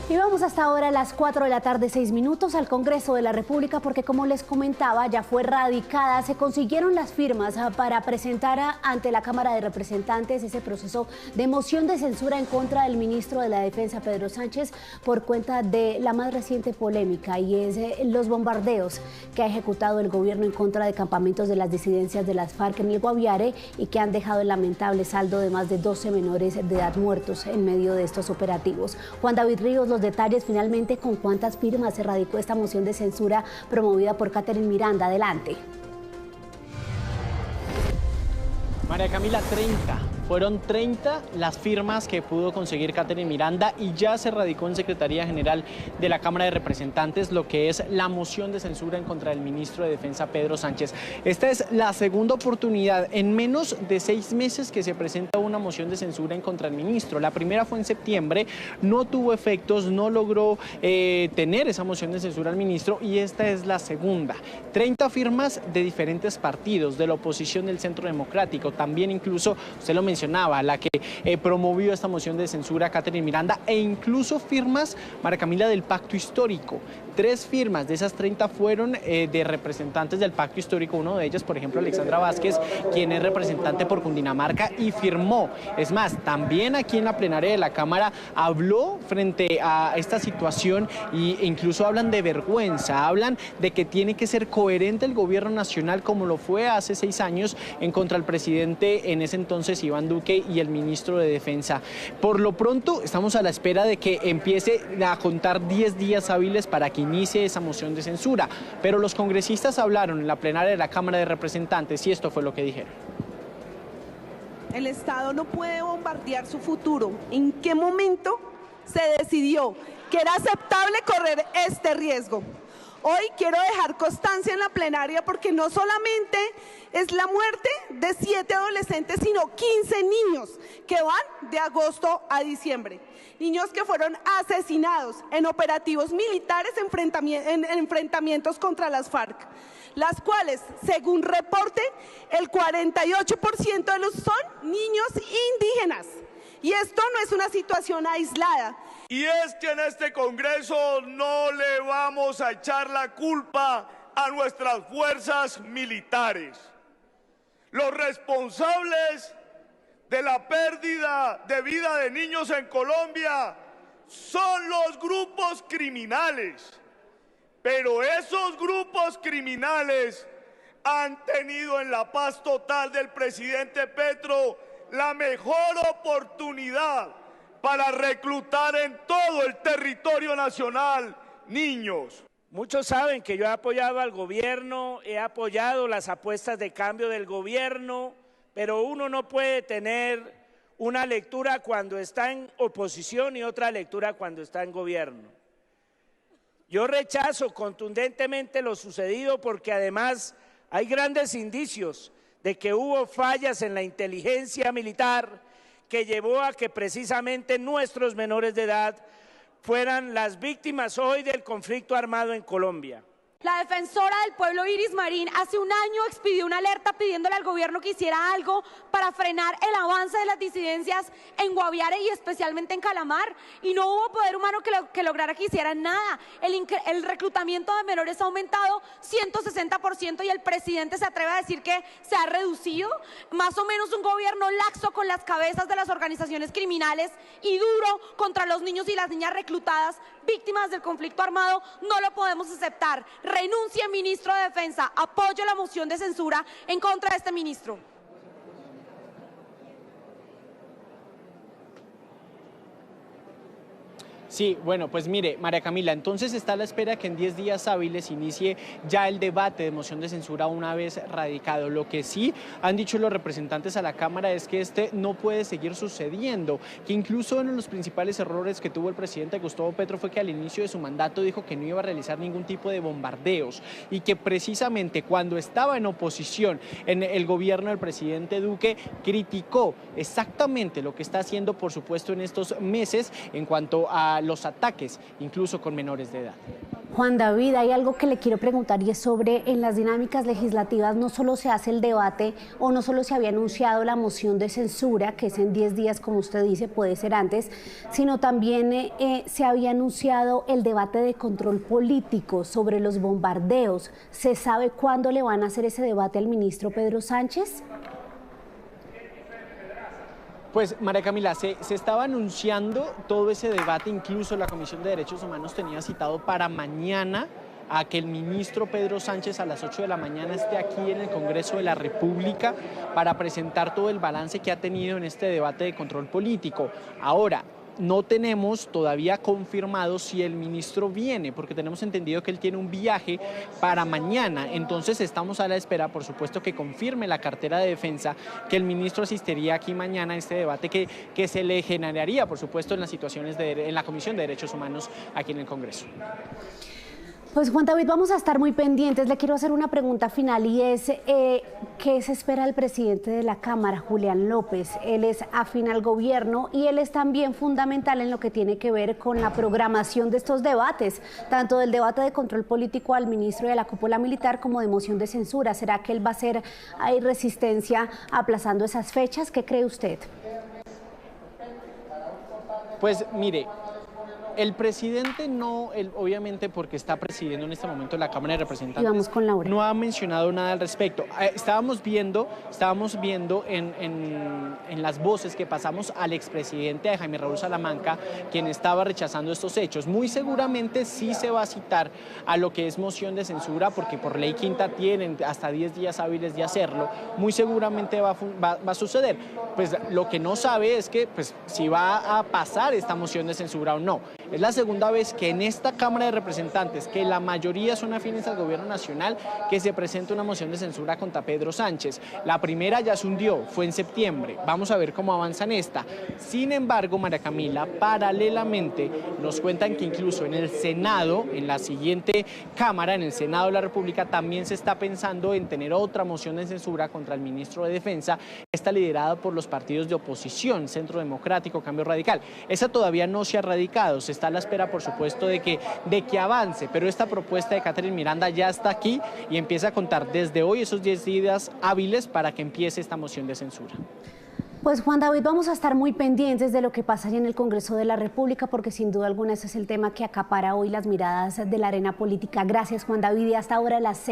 Y vamos hasta ahora a las 4 de la tarde, 6 minutos, al Congreso de la República, porque como les comentaba, ya fue radicada, se consiguieron las firmas para presentar ante la Cámara de Representantes ese proceso de moción de censura en contra del ministro de la Defensa, Pedro Sánchez, por cuenta de la más reciente polémica, y es los bombardeos que ha ejecutado el gobierno en contra de campamentos de las disidencias de las FARC en el Guaviare y que han dejado el lamentable saldo de más de 12 menores de edad muertos en medio de estos operativos. Juan David Ríos, los detalles finalmente con cuántas firmas se radicó esta moción de censura promovida por Catherine Miranda. Adelante. María Camila, 30. Fueron 30 las firmas que pudo conseguir Catherine Miranda y ya se radicó en Secretaría General de la Cámara de Representantes lo que es la moción de censura en contra del ministro de Defensa, Pedro Sánchez. Esta es la segunda oportunidad en menos de 6 meses que se presenta una moción de censura en contra del ministro. La primera fue en septiembre, no tuvo efectos, no logró tener esa moción de censura al ministro, y esta es la segunda. 30 firmas de diferentes partidos, de la oposición del Centro Democrático, también incluso, usted lo mencionaba, la que promovió esta moción de censura, Catherine Miranda, e incluso firmas, María Camila, del Pacto Histórico. 3 firmas de esas 30 fueron de representantes del Pacto Histórico, uno de ellos, por ejemplo, Alexandra Vázquez, quien es representante por Cundinamarca y firmó. Es más, también aquí en la plenaria de la Cámara habló frente a esta situación e incluso hablan de vergüenza, hablan de que tiene que ser coherente el gobierno nacional como lo fue hace 6 años en contra del presidente en ese entonces, Iván Duque, y el ministro de Defensa. Por lo pronto estamos a la espera de que empiece a contar 10 días hábiles para que inicie esa moción de censura, pero los congresistas hablaron en la plenaria de la Cámara de Representantes y esto fue lo que dijeron. El Estado no puede bombardear su futuro. ¿En qué momento se decidió que era aceptable correr este riesgo? Hoy quiero dejar constancia en la plenaria porque no solamente es la muerte de 7 adolescentes, sino 15 niños que van de agosto a diciembre. Niños que fueron asesinados en operativos militares, en enfrentamientos contra las FARC, las cuales, según reporte, el 48% de los son niños indígenas. Y esto no es una situación aislada. Y es que en este Congreso no le vamos a echar la culpa a nuestras fuerzas militares. Los responsables de la pérdida de vida de niños en Colombia son los grupos criminales. Pero esos grupos criminales han tenido en la paz total del presidente Petro la mejor oportunidad para reclutar en todo el territorio nacional niños. Muchos saben que yo he apoyado al gobierno, he apoyado las apuestas de cambio del gobierno, pero uno no puede tener una lectura cuando está en oposición y otra lectura cuando está en gobierno. Yo rechazo contundentemente lo sucedido porque además hay grandes indicios de que hubo fallas en la inteligencia militar que llevó a que precisamente nuestros menores de edad fueran las víctimas hoy del conflicto armado en Colombia. La defensora del pueblo Iris Marín hace un año expidió una alerta pidiéndole al gobierno que hiciera algo para frenar el avance de las disidencias en Guaviare y especialmente en Calamar, y no hubo poder humano que lograra que hicieran nada. El reclutamiento de menores ha aumentado 160% y el presidente se atreve a decir que se ha reducido. Más o menos un gobierno laxo con las cabezas de las organizaciones criminales y duro contra los niños y las niñas reclutadas, víctimas del conflicto armado, no lo podemos aceptar. Renuncie, ministro de Defensa, apoyo la moción de censura en contra de este ministro. Sí, bueno, pues mire, María Camila, entonces está a la espera que en 10 días hábiles inicie ya el debate de moción de censura una vez radicado. Lo que sí han dicho los representantes a la Cámara es que este no puede seguir sucediendo, que incluso uno de los principales errores que tuvo el presidente Gustavo Petro fue que al inicio de su mandato dijo que no iba a realizar ningún tipo de bombardeos y que precisamente cuando estaba en oposición en el gobierno del presidente Duque criticó exactamente lo que está haciendo, por supuesto, en estos meses en cuanto a los ataques, incluso con menores de edad. Juan David, hay algo que le quiero preguntar y es sobre en las dinámicas legislativas no solo se hace el debate o no solo se había anunciado la moción de censura, que es en 10 días, como usted dice, puede ser antes, sino también se había anunciado el debate de control político sobre los bombardeos. ¿Se sabe cuándo le van a hacer ese debate al ministro Pedro Sánchez? Pues María Camila, se estaba anunciando todo ese debate, incluso la Comisión de Derechos Humanos tenía citado para mañana a que el ministro Pedro Sánchez a las 8 de la mañana esté aquí en el Congreso de la República para presentar todo el balance que ha tenido en este debate de control político. Ahora, no tenemos todavía confirmado si el ministro viene, porque tenemos entendido que él tiene un viaje para mañana. Entonces estamos a la espera, por supuesto, que confirme la cartera de defensa que el ministro asistiría aquí mañana a este debate que se le generaría, por supuesto, en las situaciones en la Comisión de Derechos Humanos aquí en el Congreso. Pues Juan David, vamos a estar muy pendientes. Le quiero hacer una pregunta final y es, ¿qué se espera del presidente de la Cámara, Julián López? Él es afín al gobierno y él es también fundamental en lo que tiene que ver con la programación de estos debates, tanto del debate de control político al ministro de la cúpula militar como de moción de censura. ¿Será que él va a hacer resistencia aplazando esas fechas? ¿Qué cree usted? Pues mire, el presidente no, obviamente porque está presidiendo en este momento la Cámara de Representantes, y vamos con Laura. No ha mencionado nada al respecto. Estábamos viendo en las voces que pasamos al expresidente Jaime Raúl Salamanca, quien estaba rechazando estos hechos. Muy seguramente sí se va a citar a lo que es moción de censura, porque por ley quinta tienen hasta 10 días hábiles de hacerlo. Muy seguramente va a suceder. Pues lo que no sabe es que pues, si va a pasar esta moción de censura o no. Es la segunda vez que en esta Cámara de Representantes, que la mayoría son afines al gobierno nacional, que se presenta una moción de censura contra Pedro Sánchez. La primera ya se hundió, fue en septiembre. Vamos a ver cómo avanza en esta. Sin embargo, María Camila, paralelamente nos cuentan que incluso en el Senado, en la siguiente Cámara, en el Senado de la República, también se está pensando en tener otra moción de censura contra el ministro de Defensa, está liderada por los partidos de oposición, Centro Democrático, Cambio Radical. Esa todavía no se ha radicado, se está a la espera, por supuesto, de que avance, pero esta propuesta de Catherine Miranda ya está aquí y empieza a contar desde hoy esos 10 días hábiles para que empiece esta moción de censura. Pues Juan David, vamos a estar muy pendientes de lo que pasa allí en el Congreso de la República, porque sin duda alguna ese es el tema que acapara hoy las miradas de la arena política. Gracias, Juan David, y hasta ahora las 6.